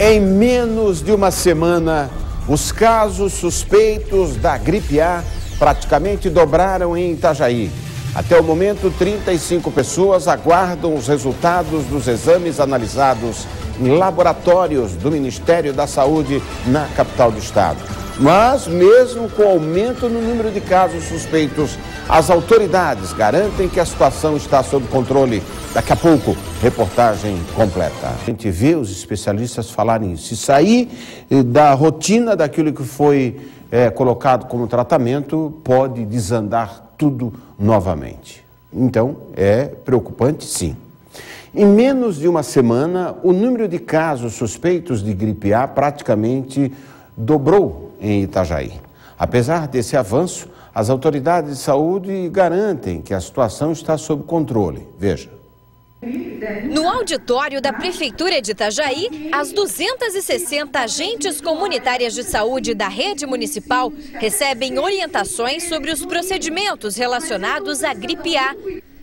Em menos de uma semana, os casos suspeitos da gripe A praticamente dobraram em Itajaí. Até o momento, 35 pessoas aguardam os resultados dos exames analisados em laboratórios do Ministério da Saúde na capital do estado. Mas, mesmo com o aumento no número de casos suspeitos, as autoridades garantem que a situação está sob controle. Daqui a pouco, reportagem completa. A gente vê os especialistas falarem isso. Se sair da rotina daquilo que foi colocado como tratamento, pode desandar tudo novamente. Então, é preocupante, sim. Em menos de uma semana, o número de casos suspeitos de gripe A praticamente dobrou em Itajaí. Apesar desse avanço, as autoridades de saúde garantem que a situação está sob controle. Veja. No auditório da Prefeitura de Itajaí, as 260 agentes comunitárias de saúde da rede municipal recebem orientações sobre os procedimentos relacionados à gripe A.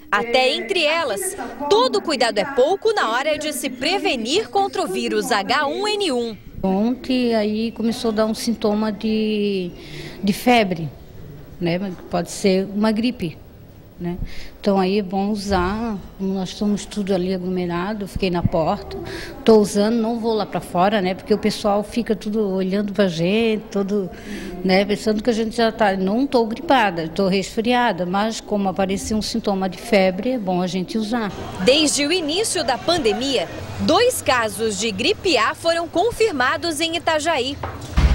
Até entre elas, todo cuidado é pouco na hora de se prevenir contra o vírus H1N1. Ontem aí começou a dar um sintoma de febre, né? Pode ser uma gripe, né? Então aí é bom usar, nós estamos tudo ali aglomerado, fiquei na porta, estou usando, não vou lá para fora, né? Porque o pessoal fica tudo olhando para a gente, todo, né? Pensando que a gente já está, não estou gripada, estou resfriada, mas como apareceu um sintoma de febre, é bom a gente usar. Desde o início da pandemia, 2 casos de gripe A foram confirmados em Itajaí.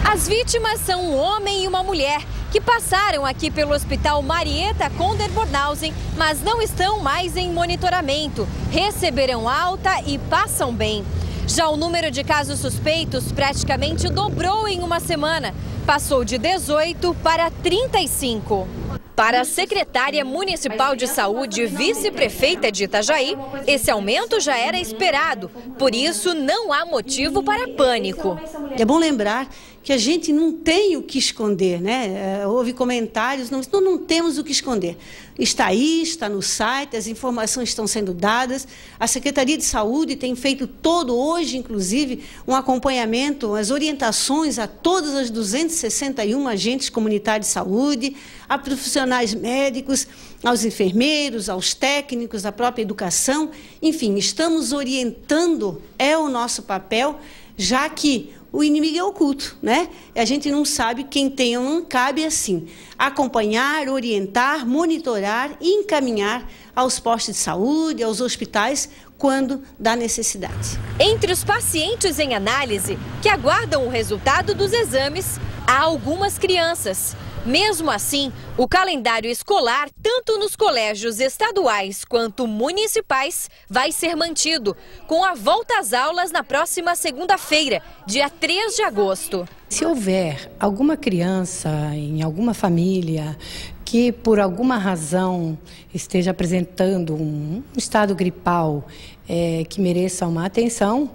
As vítimas são um homem e uma mulher que passaram aqui pelo Hospital Marieta Konder-Bornhausen, mas não estão mais em monitoramento, receberam alta e passam bem. Já o número de casos suspeitos praticamente dobrou em uma semana, passou de 18 para 35. Para a secretária municipal de saúde e vice-prefeita de Itajaí, esse aumento já era esperado, por isso não há motivo para pânico. É bom lembrar que a gente não tem o que esconder, né? Houve comentários, não temos o que esconder. Está aí, está no site, as informações estão sendo dadas. A Secretaria de Saúde tem feito hoje, inclusive, um acompanhamento, as orientações a todas as 261 agentes comunitários de saúde, a profissionais médicos, aos enfermeiros, aos técnicos, à própria educação. Enfim, estamos orientando, é o nosso papel, já que o inimigo é oculto, né? A gente não sabe quem tem ou não, cabe assim acompanhar, orientar, monitorar e encaminhar aos postos de saúde, aos hospitais, quando dá necessidade. Entre os pacientes em análise que aguardam o resultado dos exames, há algumas crianças. Mesmo assim, o calendário escolar, tanto nos colégios estaduais quanto municipais, vai ser mantido, com a volta às aulas na próxima segunda-feira, dia 3 de agosto. Se houver alguma criança em alguma família que por alguma razão esteja apresentando um estado gripal que mereça uma atenção,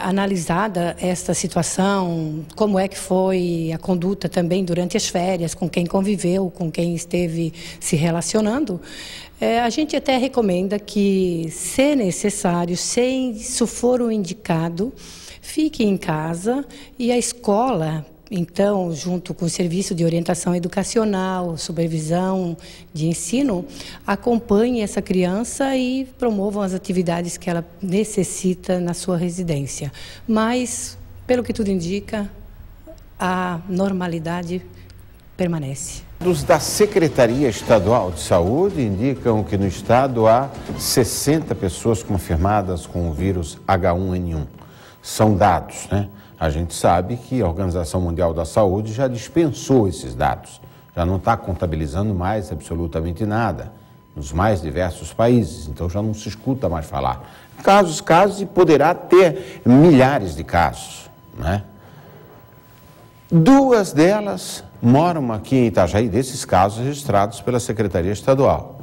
analisada esta situação, como é que foi a conduta também durante as férias, com quem conviveu, com quem esteve se relacionando, a gente até recomenda que, se necessário, se isso for o indicado, fique em casa e a escola, então, junto com o Serviço de Orientação Educacional, Supervisão de Ensino, acompanhe essa criança e promovam as atividades que ela necessita na sua residência. Mas, pelo que tudo indica, a normalidade permanece. Dados da Secretaria Estadual de Saúde indicam que no estado há 60 pessoas confirmadas com o vírus H1N1. São dados, né? A gente sabe que a Organização Mundial da Saúde já dispensou esses dados, já não está contabilizando mais absolutamente nada nos mais diversos países, então já não se escuta mais falar. Casos, e poderá ter milhares de casos, né? 2 delas moram aqui em Itajaí, desses casos registrados pela Secretaria Estadual.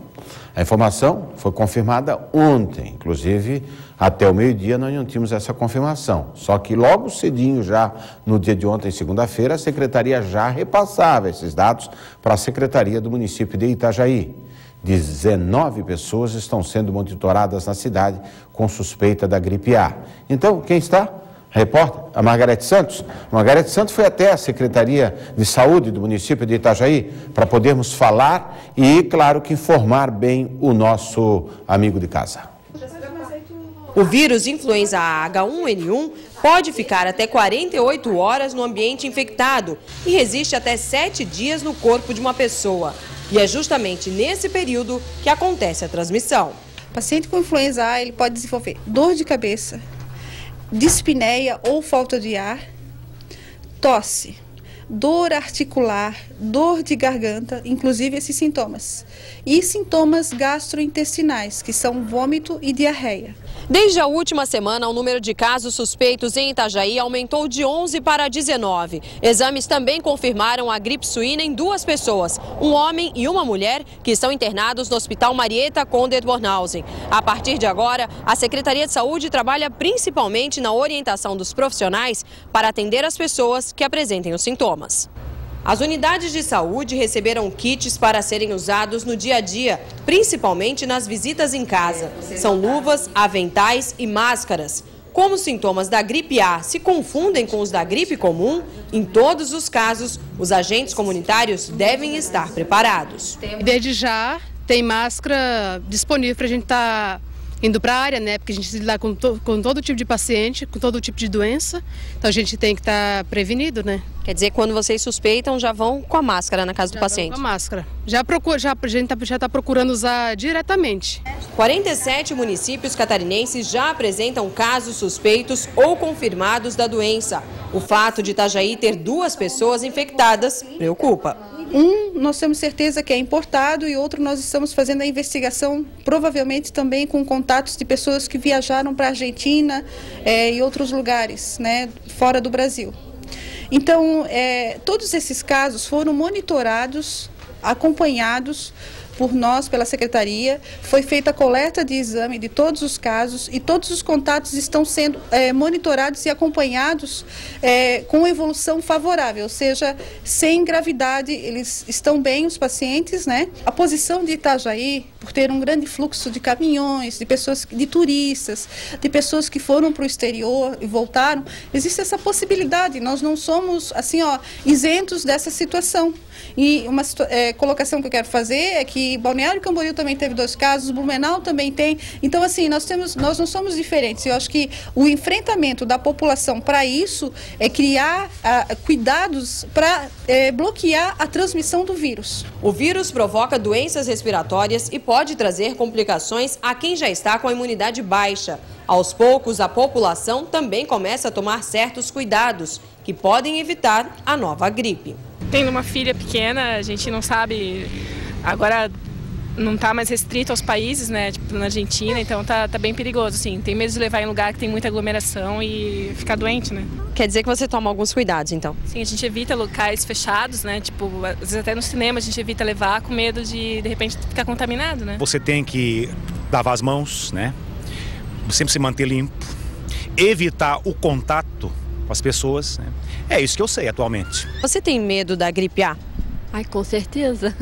A informação foi confirmada ontem, inclusive até o meio-dia nós não tínhamos essa confirmação. Só que logo cedinho, já no dia de ontem, segunda-feira, a Secretaria já repassava esses dados para a Secretaria do município de Itajaí. 19 pessoas estão sendo monitoradas na cidade com suspeita da gripe A. Então, quem está? repórter, a Margarete Santos. Margarete Santos foi até a Secretaria de Saúde do município de Itajaí para podermos falar e, claro, que informar bem o nosso amigo de casa. O vírus influenza H1N1 pode ficar até 48 horas no ambiente infectado e resiste até 7 dias no corpo de uma pessoa. E é justamente nesse período que acontece a transmissão. O paciente com influenza A ele pode desenvolver dor de cabeça, dispneia ou falta de ar, tosse, dor articular, dor de garganta, inclusive esses sintomas. E sintomas gastrointestinais, que são vômito e diarreia. Desde a última semana, o número de casos suspeitos em Itajaí aumentou de 11 para 19. Exames também confirmaram a gripe suína em 2 pessoas, um homem e uma mulher, que estão internados no Hospital Marieta Conde-Bornhausen. A partir de agora, a Secretaria de Saúde trabalha principalmente na orientação dos profissionais para atender as pessoas que apresentem os sintomas. As unidades de saúde receberam kits para serem usados no dia a dia, principalmente nas visitas em casa. São luvas, aventais e máscaras. Como os sintomas da gripe A se confundem com os da gripe comum, em todos os casos, os agentes comunitários devem estar preparados. Desde já tem máscara disponível para a gente estar indo para a área, né? Porque a gente lida com todo tipo de paciente, com todo tipo de doença, então a gente tem que estar prevenido, né? Quer dizer, quando vocês suspeitam, já vão com a máscara na casa do paciente? Com a máscara. A gente já está procurando usar diretamente. 47 municípios catarinenses já apresentam casos suspeitos ou confirmados da doença. O fato de Itajaí ter 2 pessoas infectadas preocupa. Um, nós temos certeza que é importado e outro nós estamos fazendo a investigação, provavelmente também com contatos de pessoas que viajaram para a Argentina e outros lugares, né, fora do Brasil. Então, todos esses casos foram monitorados, acompanhados por nós, pela Secretaria. Foi feita a coleta de exame de todos os casos e todos os contatos estão sendo monitorados e acompanhados com evolução favorável, ou seja, sem gravidade, eles estão bem, os pacientes, né? A posição de Itajaí, por ter um grande fluxo de caminhões, de pessoas, de turistas, de pessoas que foram para o exterior e voltaram, existe essa possibilidade, nós não somos, assim, isentos dessa situação. E uma colocação que eu quero fazer é que Balneário Camboriú também teve 2 casos, Blumenau também tem. Então, assim, nós não somos diferentes. Eu acho que o enfrentamento da população para isso é criar cuidados para bloquear a transmissão do vírus. O vírus provoca doenças respiratórias e pode trazer complicações a quem já está com a imunidade baixa. Aos poucos, a população também começa a tomar certos cuidados que podem evitar a nova gripe. Tenho uma filha pequena, a gente não sabe, agora não está mais restrito aos países, né, tipo na Argentina, então tá bem perigoso, assim. Tem medo de levar em lugar que tem muita aglomeração e ficar doente, né. Quer dizer que você toma alguns cuidados, então? Sim, a gente evita locais fechados, né, tipo, às vezes até no cinema a gente evita levar com medo de repente, ficar contaminado, né. Você tem que lavar as mãos, né, sempre se manter limpo, evitar o contato com as pessoas, né. É isso que eu sei atualmente. Você tem medo da gripe A? Ai, com certeza.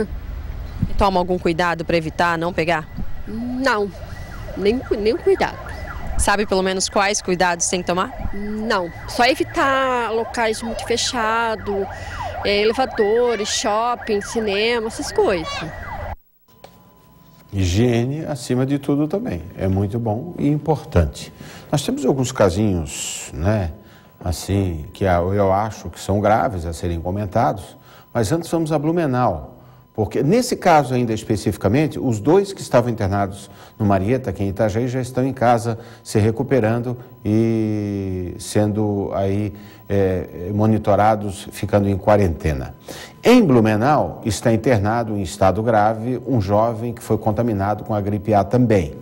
Toma algum cuidado para evitar não pegar? Não, nem cuidado. Sabe pelo menos quais cuidados tem que tomar? Não, só evitar locais muito fechados, elevadores, shopping, cinema, essas coisas. Higiene, acima de tudo, também. É muito bom e importante. Nós temos alguns casinhos, né, assim, que eu acho que são graves a serem comentados, mas antes vamos a Blumenau. Porque, nesse caso ainda especificamente, os 2 que estavam internados no Marieta, aqui em Itajaí, já estão em casa se recuperando e sendo aí monitorados, ficando em quarentena. Em Blumenau, está internado em estado grave um jovem que foi contaminado com a gripe A também.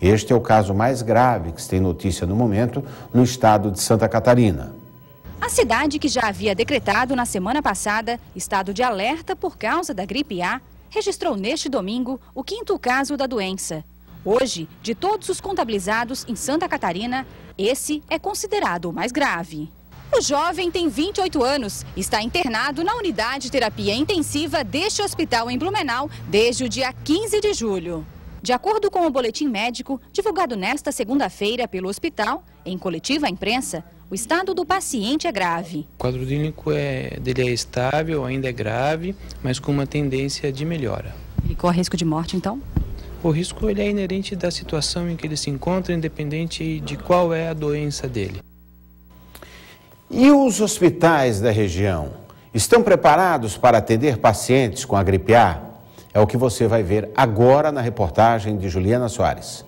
Este é o caso mais grave que se tem notícia no momento no estado de Santa Catarina. A cidade, que já havia decretado na semana passada estado de alerta por causa da gripe A, registrou neste domingo o 5º caso da doença. Hoje, de todos os contabilizados em Santa Catarina, esse é considerado o mais grave. O jovem tem 28 anos, está internado na unidade de terapia intensiva deste hospital em Blumenau desde o dia 15 de julho. De acordo com o boletim médico divulgado nesta segunda-feira pelo hospital, em coletiva à imprensa, O estado do paciente é grave. O quadro clínico dele é estável, ainda é grave, mas com uma tendência de melhora. Ele corre risco de morte, então? O risco ele é inerente da situação em que ele se encontra, independente de qual é a doença dele. E os hospitais da região estão preparados para atender pacientes com a gripe A? É o que você vai ver agora na reportagem de Juliana Soares.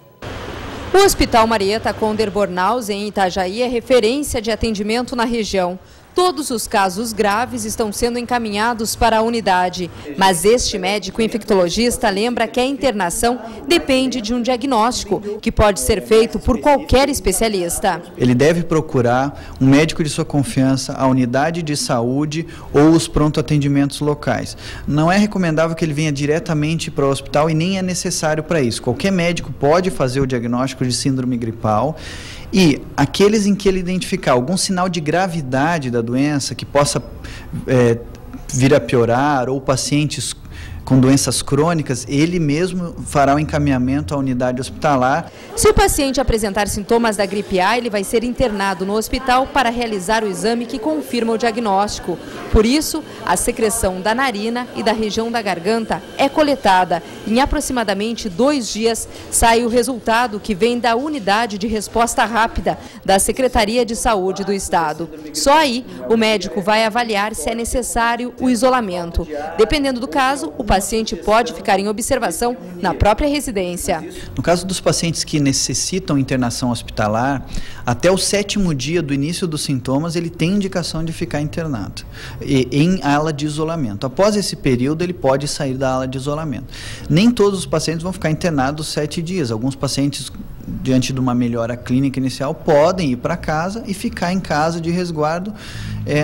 O Hospital Marieta Conder Bornaus, em Itajaí, é referência de atendimento na região. Todos os casos graves estão sendo encaminhados para a unidade. Mas este médico infectologista lembra que a internação depende de um diagnóstico, que pode ser feito por qualquer especialista. Ele deve procurar um médico de sua confiança, a unidade de saúde ou os pronto-atendimentos locais. Não é recomendável que ele venha diretamente para o hospital e nem é necessário para isso. Qualquer médico pode fazer o diagnóstico de síndrome gripal. E aqueles em que ele identificar algum sinal de gravidade da doença que possa vir a piorar, ou pacientes com doenças crônicas, ele mesmo fará o encaminhamento à unidade hospitalar. Se o paciente apresentar sintomas da gripe A, ele vai ser internado no hospital para realizar o exame que confirma o diagnóstico. Por isso, a secreção da narina e da região da garganta é coletada. Em aproximadamente 2 dias, sai o resultado, que vem da Unidade de Resposta Rápida da Secretaria de Saúde do Estado. Só aí, o médico vai avaliar se é necessário o isolamento. Dependendo do caso, o paciente pode ficar em observação na própria residência. No caso dos pacientes que necessitam internação hospitalar, até o 7º dia do início dos sintomas, ele tem indicação de ficar internado em ala de isolamento. Após esse período, ele pode sair da ala de isolamento. Nem todos os pacientes vão ficar internados 7 dias. Alguns pacientes, diante de uma melhora clínica inicial, podem ir para casa e ficar em casa de resguardo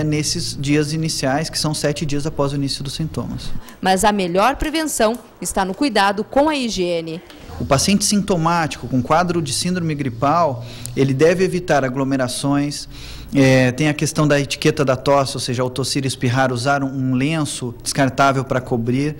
nesses dias iniciais, que são 7 dias após o início dos sintomas. Mas a melhor prevenção está no cuidado com a higiene. O paciente sintomático com quadro de síndrome gripal, ele deve evitar aglomerações. Tem a questão da etiqueta da tosse, ou seja, ao tossir e espirrar, usar um lenço descartável para cobrir.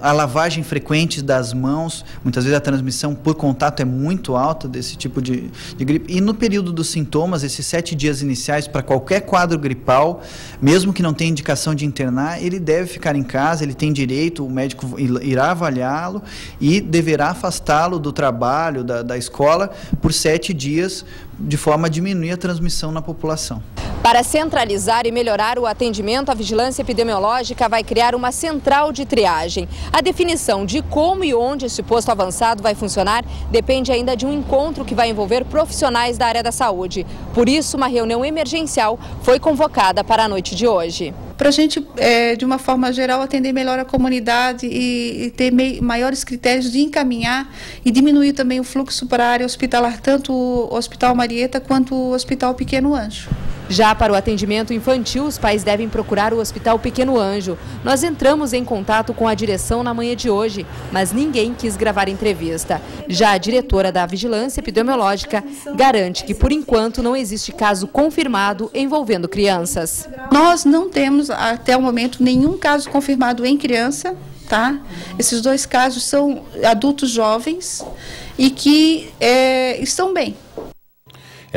A lavagem frequente das mãos, muitas vezes a transmissão por contato é muito alta desse tipo de gripe. E no período dos sintomas, esses 7 dias iniciais, para qualquer quadro gripal, mesmo que não tenha indicação de internar, ele deve ficar em casa, ele tem direito, o médico irá avaliá-lo e deverá afastá-lo do trabalho, da escola, por 7 dias, de forma a diminuir a transmissão na população. Para centralizar e melhorar o atendimento, a Vigilância Epidemiológica vai criar uma central de triagem. A definição de como e onde esse posto avançado vai funcionar depende ainda de um encontro que vai envolver profissionais da área da saúde. Por isso, uma reunião emergencial foi convocada para a noite de hoje. Para a gente, de uma forma geral, atender melhor a comunidade e ter maiores critérios de encaminhar e diminuir também o fluxo para a área hospitalar, tanto o Hospital Marieta quanto o Hospital Pequeno Anjo. Já para o atendimento infantil, os pais devem procurar o Hospital Pequeno Anjo. Nós entramos em contato com a direção na manhã de hoje, mas ninguém quis gravar entrevista. Já a diretora da Vigilância Epidemiológica garante que, por enquanto, não existe caso confirmado envolvendo crianças. Nós não temos, até o momento, nenhum caso confirmado em criança, tá? Esses 2 casos são adultos jovens e que estão bem.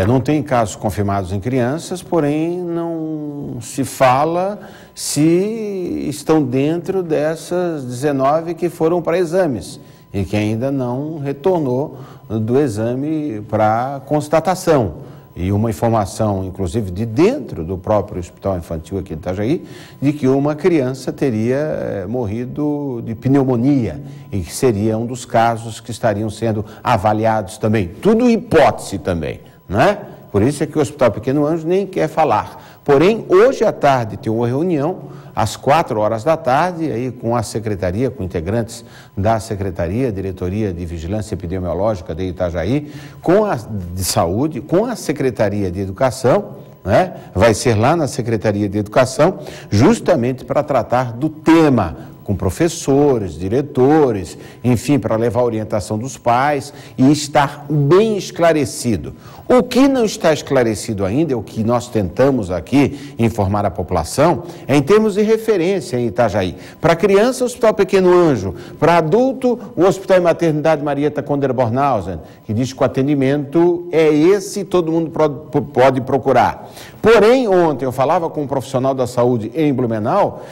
Não tem casos confirmados em crianças, porém não se fala se estão dentro dessas 19 que foram para exames e que ainda não retornou do exame para constatação. E uma informação, inclusive, de dentro do próprio Hospital Infantil aqui de Itajaí, de que uma criança teria morrido de pneumonia e que seria um dos casos que estariam sendo avaliados também. Tudo hipótese também, não é? Por isso é que o Hospital Pequeno Anjo nem quer falar. Porém, hoje à tarde tem uma reunião, às 4 horas da tarde, aí com a Secretaria, com integrantes da Secretaria, Diretoria de Vigilância Epidemiológica de Itajaí, com a de Saúde, com a Secretaria de Educação, né? Vai ser lá na Secretaria de Educação, justamente para tratar do tema com professores, diretores, enfim, para levar a orientação dos pais e estar bem esclarecido. O que não está esclarecido ainda, o que nós tentamos aqui informar a população, é em termos de referência em Itajaí. Para criança, o Hospital Pequeno Anjo. Para adulto, o Hospital e Maternidade Marieta Konder-Bornhausen, que diz que o atendimento é esse, todo mundo pode procurar. Porém, ontem eu falava com um profissional da saúde em Blumenau,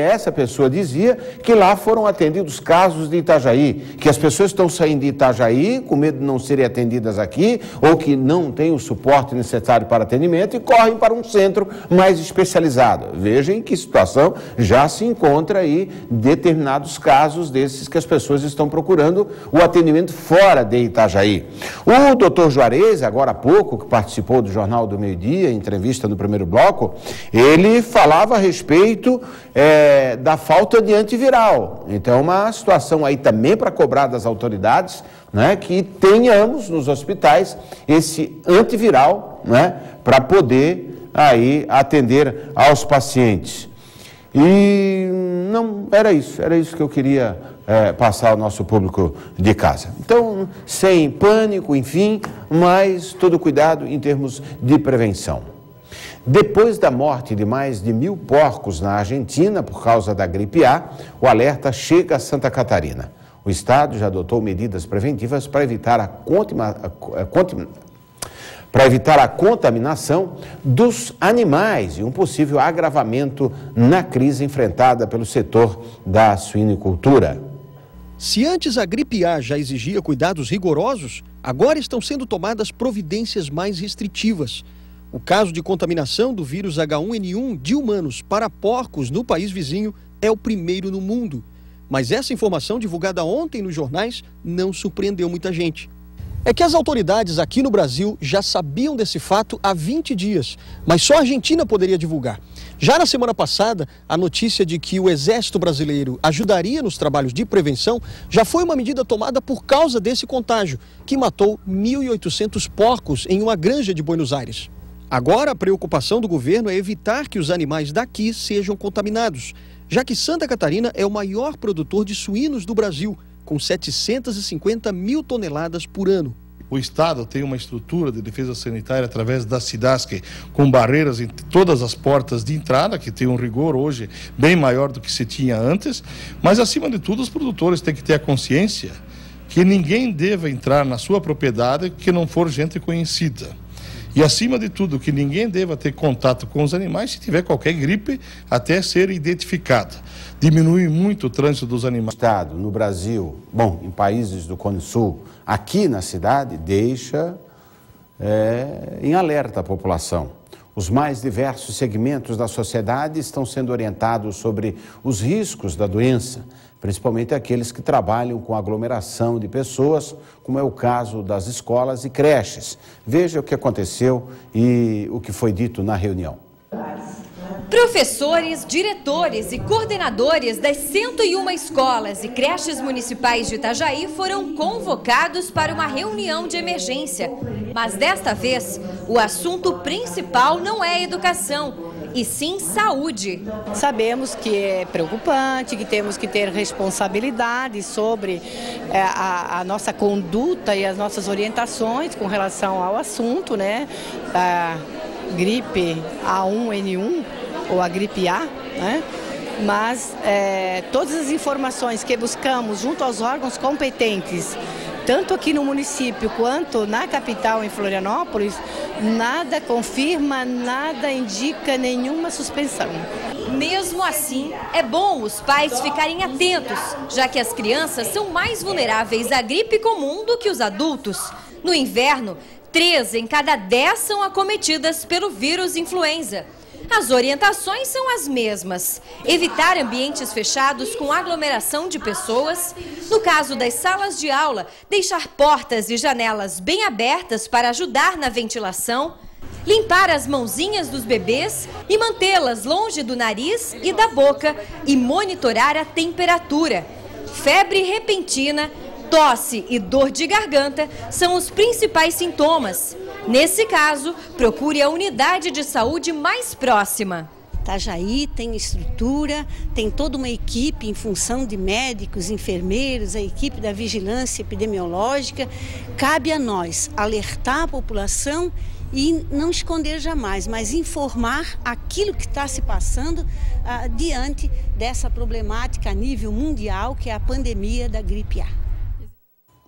essa pessoa dizia que lá foram atendidos casos de Itajaí, que as pessoas estão saindo de Itajaí com medo de não serem atendidas aqui, ou que não têm o suporte necessário para atendimento e correm para um centro mais especializado. Veja em que situação já se encontra aí determinados casos desses que as pessoas estão procurando o atendimento fora de Itajaí. O doutor Juarez, agora há pouco, que participou do Jornal do Meio-Dia, entrevista no primeiro bloco, ele falava a respeito da falta de antiviral. Então, uma situação aí também para cobrar das autoridades, né, que tenhamos nos hospitais esse antiviral, né, para poder aí atender aos pacientes. E não, era isso que eu queria passar ao nosso público de casa. Então, sem pânico, enfim, mas todo cuidado em termos de prevenção. Depois da morte de mais de 1.000 porcos na Argentina por causa da gripe A, o alerta chega a Santa Catarina. O estado já adotou medidas preventivas para evitar a contaminação dos animais e um possível agravamento na crise enfrentada pelo setor da suinicultura. Se antes a gripe A já exigia cuidados rigorosos, agora estão sendo tomadas providências mais restritivas. O caso de contaminação do vírus H1N1 de humanos para porcos no país vizinho é o primeiro no mundo. Mas essa informação divulgada ontem nos jornais não surpreendeu muita gente. É que as autoridades aqui no Brasil já sabiam desse fato há 20 dias, mas só a Argentina poderia divulgar. Já na semana passada, a notícia de que o Exército Brasileiro ajudaria nos trabalhos de prevenção já foi uma medida tomada por causa desse contágio, que matou 1.800 porcos em uma granja de Buenos Aires. Agora, a preocupação do governo é evitar que os animais daqui sejam contaminados, já que Santa Catarina é o maior produtor de suínos do Brasil, com 750 mil toneladas por ano. O Estado tem uma estrutura de defesa sanitária através da SIDASC, com barreiras em todas as portas de entrada, que tem um rigor hoje bem maior do que se tinha antes, mas acima de tudo os produtores têm que ter a consciência que ninguém deve entrar na sua propriedade que não for gente conhecida. E, acima de tudo, que ninguém deva ter contato com os animais se tiver qualquer gripe até ser identificada. Diminui muito o trânsito dos animais. Estado, no Brasil, bom, em países do Cone Sul, aqui na cidade, deixa em alerta a população. Os mais diversos segmentos da sociedade estão sendo orientados sobre os riscos da doença, principalmente aqueles que trabalham com aglomeração de pessoas, como é o caso das escolas e creches. Veja o que aconteceu e o que foi dito na reunião. Professores, diretores e coordenadores das 101 escolas e creches municipais de Itajaí foram convocados para uma reunião de emergência. Mas desta vez, o assunto principal não é educação, e sim saúde. Sabemos que é preocupante, que temos que ter responsabilidade sobre a nossa conduta e as nossas orientações com relação ao assunto, né, da gripe A1N1 ou a gripe A, né? Mas todas as informações que buscamos junto aos órgãos competentes, tanto aqui no município quanto na capital, em Florianópolis, nada confirma, nada indica nenhuma suspensão. Mesmo assim, é bom os pais ficarem atentos, já que as crianças são mais vulneráveis à gripe comum do que os adultos. No inverno, 3 em cada 10 são acometidas pelo vírus influenza. As orientações são as mesmas: evitar ambientes fechados com aglomeração de pessoas. No caso das salas de aula, deixar portas e janelas bem abertas para ajudar na ventilação. Limpar as mãozinhas dos bebês e mantê-las longe do nariz e da boca e monitorar a temperatura. Febre repentina, tosse e dor de garganta são os principais sintomas. Nesse caso, procure a unidade de saúde mais próxima. Itajaí tem estrutura, tem toda uma equipe em função de médicos, enfermeiros, a equipe da vigilância epidemiológica. Cabe a nós alertar a população e não esconder jamais, mas informar aquilo que está se passando diante dessa problemática a nível mundial, que é a pandemia da gripe A.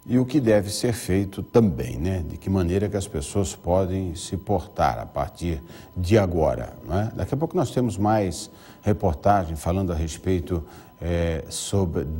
E o que deve ser feito também, né? De que maneira que as pessoas podem se portar a partir de agora, não é? Daqui a pouco nós temos mais reportagem falando a respeito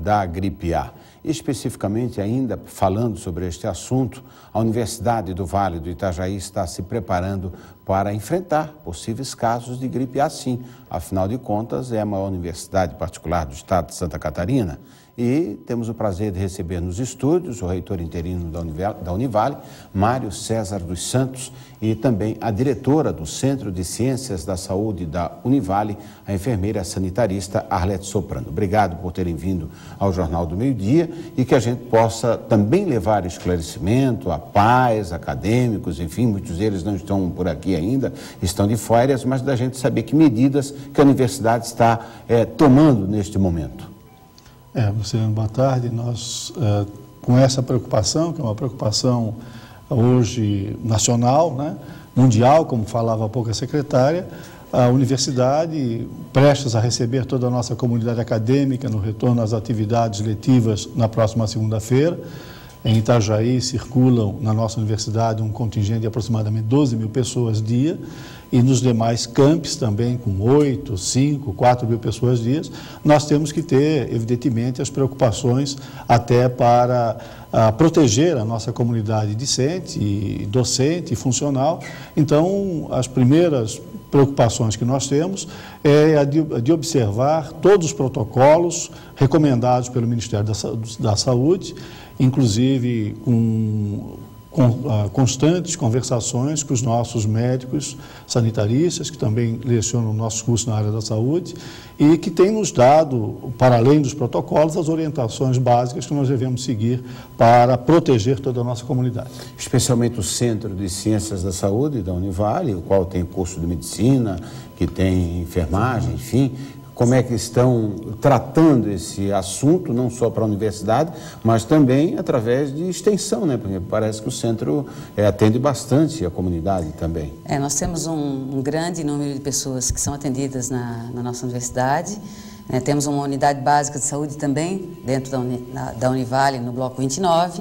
da gripe A. Especificamente, ainda falando sobre este assunto, a Universidade do Vale do Itajaí está se preparando para enfrentar possíveis casos de gripe A, sim. Afinal de contas, é a maior universidade particular do estado de Santa Catarina. E temos o prazer de receber nos estúdios o reitor interino da Univale, Mário César dos Santos, e também a diretora do Centro de Ciências da Saúde da Univale, a enfermeira sanitarista Arlete Soprano. Obrigado por terem vindo ao Jornal do Meio-Dia e que a gente possa também levar esclarecimento a pais, acadêmicos, enfim, muitos deles não estão por aqui ainda, estão de férias, mas da gente saber que medidas que a universidade está tomando neste momento. Luciano, boa tarde. Nós, com essa preocupação, que é uma preocupação hoje nacional, né, mundial, como falava há pouco a secretária, a universidade, prestes a receber toda a nossa comunidade acadêmica no retorno às atividades letivas na próxima segunda-feira. Em Itajaí circulam na nossa universidade um contingente de aproximadamente 12 mil pessoas dia, e nos demais campos também com 8, 5, 4 mil pessoas dias. Nós temos que ter, evidentemente, as preocupações até para proteger a nossa comunidade discente, docente e funcional. Então, as primeiras preocupações que nós temos é a de observar todos os protocolos recomendados pelo Ministério da Saúde, inclusive com constantes conversações com os nossos médicos sanitaristas, que também lecionam o nosso curso na área da saúde, e que têm nos dado, para além dos protocolos, as orientações básicas que nós devemos seguir para proteger toda a nossa comunidade. Especialmente o Centro de Ciências da Saúde da Univale, o qual tem curso de medicina, que tem enfermagem, enfim. Como é que estão tratando esse assunto, não só para a universidade, mas também através de extensão, né? Porque parece que o centro atende bastante a comunidade também. Nós temos um grande número de pessoas que são atendidas na nossa universidade. Temos uma unidade básica de saúde também, dentro da Univale, no bloco 29.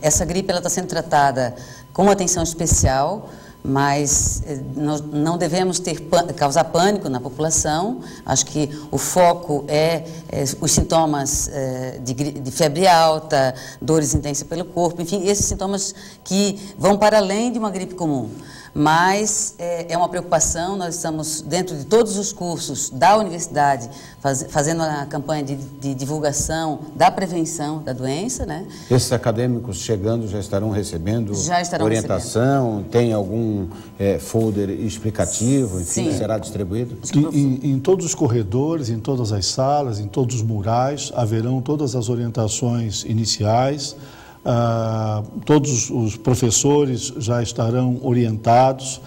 Essa gripe está sendo tratada com atenção especial, mas não devemos causar pânico na população. Acho que o foco é os sintomas de febre alta, dores intensas pelo corpo, enfim, esses sintomas que vão para além de uma gripe comum. Mas é uma preocupação, nós estamos dentro de todos os cursos da universidade fazendo a campanha de divulgação da prevenção da doença, né? Esses acadêmicos chegando já estarão recebendo orientação, tem algum folder explicativo, enfim, que será distribuído? Em todos os corredores, em todas as salas, em todos os murais, haverão todas as orientações iniciais. Todos os professores já estarão orientados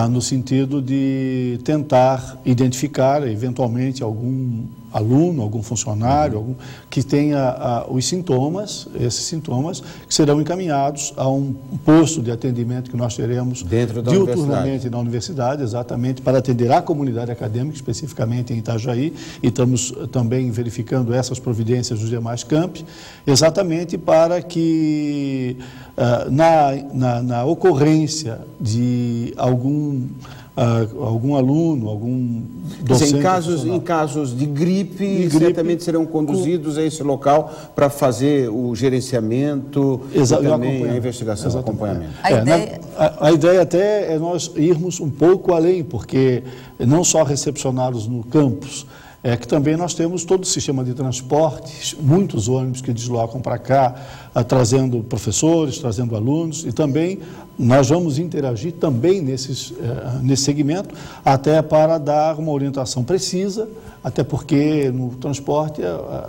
no sentido de tentar identificar, eventualmente, algum aluno, algum funcionário, que tenha os sintomas, esses sintomas, que serão encaminhados a um posto de atendimento que nós teremos diuturnamente na universidade, exatamente para atender a comunidade acadêmica, especificamente em Itajaí, e estamos também verificando essas providências nos demais campos, exatamente para que na ocorrência de algum aluno, algum docente... Em casos de gripe, certamente serão conduzidos a esse local para fazer o gerenciamento e também a investigação, o acompanhamento. A ideia até é nós irmos um pouco além, porque não só recepcioná-los no campus, que também nós temos todo o sistema de transportes, muitos ônibus que deslocam para cá, trazendo professores, trazendo alunos, e também nós vamos interagir também nesse segmento, até para dar uma orientação precisa, até porque no transporte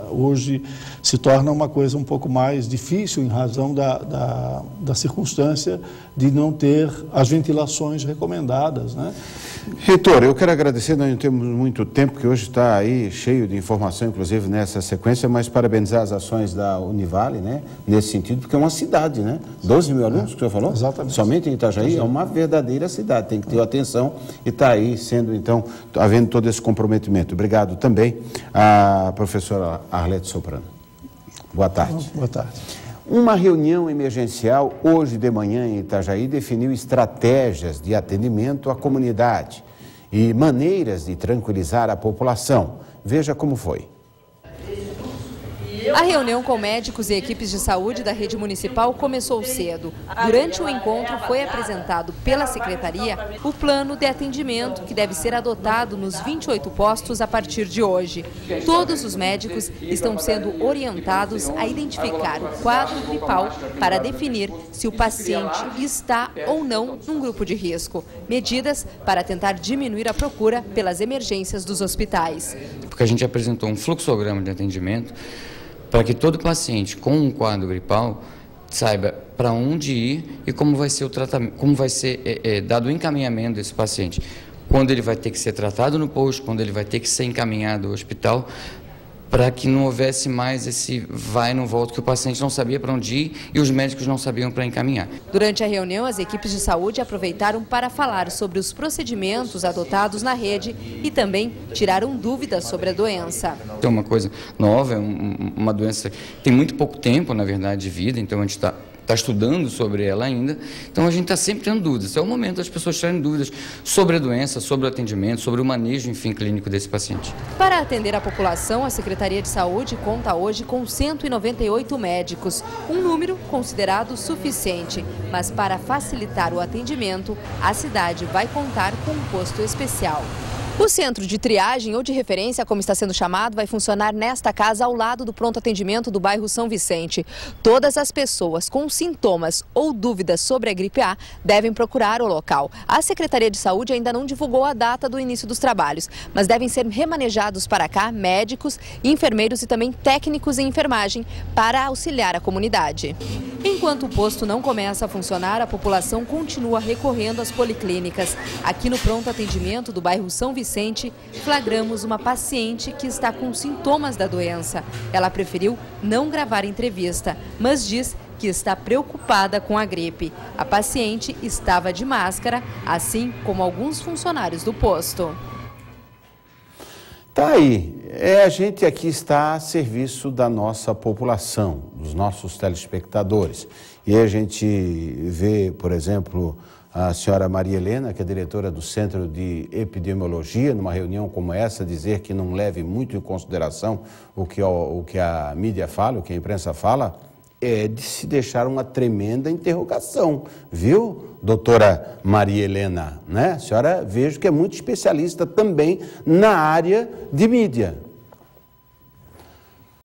hoje se torna uma coisa um pouco mais difícil em razão da circunstância de não ter as ventilações recomendadas, né? Reitor, eu quero agradecer, nós não temos muito tempo, porque hoje está aí cheio de informação, inclusive nessa sequência, mas parabenizar as ações da Univale, né, nesse sentido, porque é uma cidade, né? 12 mil alunos, que o senhor falou? Exatamente. Somente em Itajaí, é uma verdadeira cidade, tem que ter atenção e está aí sendo, então, havendo todo esse comprometimento. Obrigado também à professora Arlete Soprano. Boa tarde. Boa tarde. Uma reunião emergencial hoje de manhã em Itajaí definiu estratégias de atendimento à comunidade e maneiras de tranquilizar a população. Veja como foi. A reunião com médicos e equipes de saúde da rede municipal começou cedo. Durante o encontro foi apresentado pela secretaria o plano de atendimento que deve ser adotado nos 28 postos a partir de hoje. Todos os médicos estão sendo orientados a identificar o quadro gripal para definir se o paciente está ou não num grupo de risco. Medidas para tentar diminuir a procura pelas emergências dos hospitais. Porque a gente apresentou um fluxograma de atendimento para que todo paciente com um quadro gripal saiba para onde ir e como vai ser o tratamento, como vai ser dado o encaminhamento desse paciente. Quando ele vai ter que ser tratado no posto, quando ele vai ter que ser encaminhado ao hospital, para que não houvesse mais esse vai e não volta, que o paciente não sabia para onde ir e os médicos não sabiam para encaminhar. Durante a reunião, as equipes de saúde aproveitaram para falar sobre os procedimentos adotados na rede e também tiraram dúvidas sobre a doença. É uma coisa nova, é uma doença que tem muito pouco tempo, na verdade, de vida, então a gente está estudando sobre ela ainda, então a gente está sempre tendo dúvidas. É o momento das pessoas terem dúvidas sobre a doença, sobre o atendimento, sobre o manejo, enfim, clínico desse paciente. Para atender a população, a Secretaria de Saúde conta hoje com 198 médicos, um número considerado suficiente. Mas para facilitar o atendimento, a cidade vai contar com um posto especial. O centro de triagem ou de referência, como está sendo chamado, vai funcionar nesta casa ao lado do pronto atendimento do bairro São Vicente. Todas as pessoas com sintomas ou dúvidas sobre a gripe A devem procurar o local. A Secretaria de Saúde ainda não divulgou a data do início dos trabalhos, mas devem ser remanejados para cá médicos, enfermeiros e também técnicos em enfermagem para auxiliar a comunidade. Enquanto o posto não começa a funcionar, a população continua recorrendo às policlínicas. Aqui no pronto atendimento do bairro São Vicente, flagramos uma paciente que está com sintomas da doença. Ela preferiu não gravar entrevista, mas diz que está preocupada com a gripe. A paciente estava de máscara, assim como alguns funcionários do posto. Tá aí, a gente aqui está a serviço da nossa população, dos nossos telespectadores. E a gente vê, por exemplo, a senhora Maria Helena, que é diretora do Centro de Epidemiologia, numa reunião como essa, dizer que não leve muito em consideração o que a mídia fala, o que a imprensa fala, é de se deixar uma tremenda interrogação, viu, doutora Maria Helena, né? A senhora vejo que é muito especialista também na área de mídia.